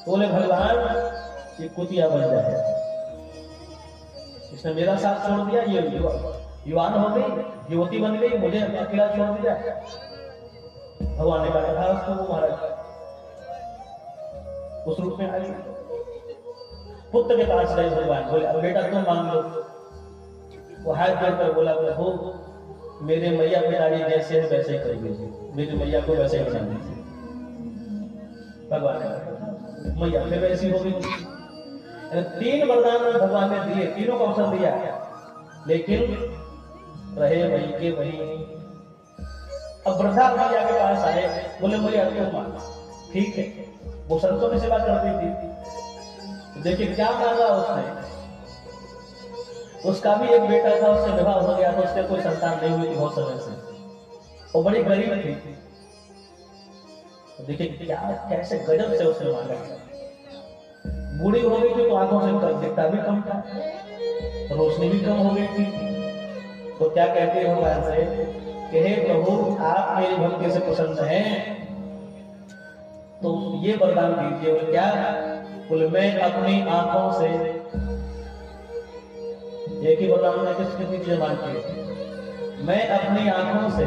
बोले भगवान ये कुतिया बन जाए, इसने मेरा साथ छोड़ दिया, ये युवान हो गई, युवती बन गई, मुझे अकेला छोड़ दिया। भगवान ने कहा उसको महाराज उस रूप में आई, पुत्र के पास गए भगवान, बोले अब बेटा तुम मांग लो। वो हाथ जोड़कर बोला प्रभु मेरे मैया पिताजी जैसे है वैसे कर दीजिए, मेरी मैया को वैसे ही बना दीजिए। भगवान ने मैया फिर वैसी हो गई। 3 वरदान भगवान ने दिए, तीनों को अवसर दिया, लेकिन रहे वही के वही। अब वृद्धा मैया के पास आए, बोले मैया तुम मांग, ठीक है, वो संतों की सेवा करती थी। देखिए क्या मांगा उसने, उसका भी एक बेटा था, उससे विवाह हो गया था, उसके कोई संतान नहीं हुई थी बहुत समय से, वो बड़ी गरीब थी। देखिए क्या कैसे गजब से उसने मांगा। बूढ़ी हो गई थी तो आंखों से दिखता भी कम था, रोशनी भी कम हो गई थी। तो क्या कहते हैं भगवान से कि हे प्रभु आप मेरी भक्ति से प्रसन्न हैं तो ये वरदान दीजिए। क्या? बोले मैं अपनी आंखों से, एक ही वरदान में किसकी चीजें मांगती है, मैं अपनी आंखों से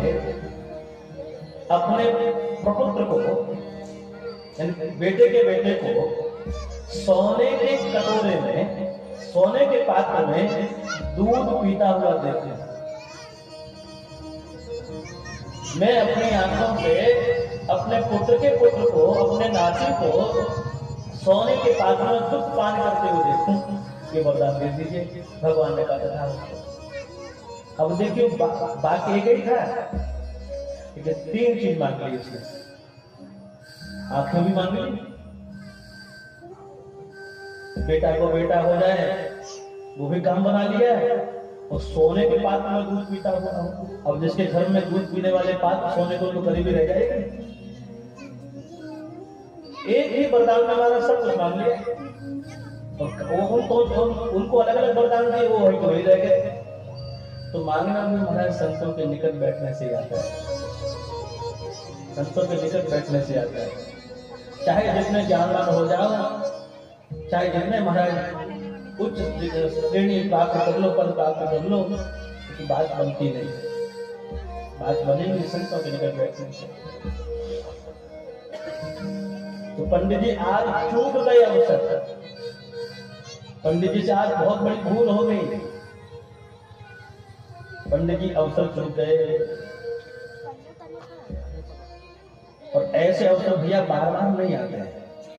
अपने प्रपुत्र को बेटे के बेटे को सोने के कटोरे में, सोने के पात्र में दूध पीता हुआ देखूं। मैं अपनी आंखों से अपने पुत्र के पुत्र को, अपने नाती को सोने के पात्र में दुख पान करते हुए देखूं। ये वरदान दे दीजिए। भगवान ने कहा था। अब देखिए बाकी एक ही था, 3 चीज मांग ली उसने, आंखें भी मांग ली, बेटा को बेटा हो जाए वो भी काम बना लिया, और सोने के पात्र में दूध पीता हुआ। अब जिसके घर में दूध पीने वाले पात्र सोने को तो करीबी रह जाएगा। एक ही वरदान में हमारा सब कुछ मांग लिया, और उनको अलग अलग वरदान दिए, वो वही तो वही रह गए। तो मांगना भी महाराज संतों के निकट बैठने से आता है, संतों के निकट बैठने से आता है। चाहे जितने ज्ञानवान हो जाओ, चाहे जितने महाराज उच्च श्रेणी प्राप्त कर लो, पद प्राप्त कर लो, तो बात बनती नहीं। बात बनेगी संतों के निकट बैठने से। तो पंडित जी आज चूक गए अवसर, पंडित जी से आज बहुत बड़ी भूल हो गई। पंडित जी अवसर चूक गए, और ऐसे अवसर भैया बार बार नहीं आते हैं।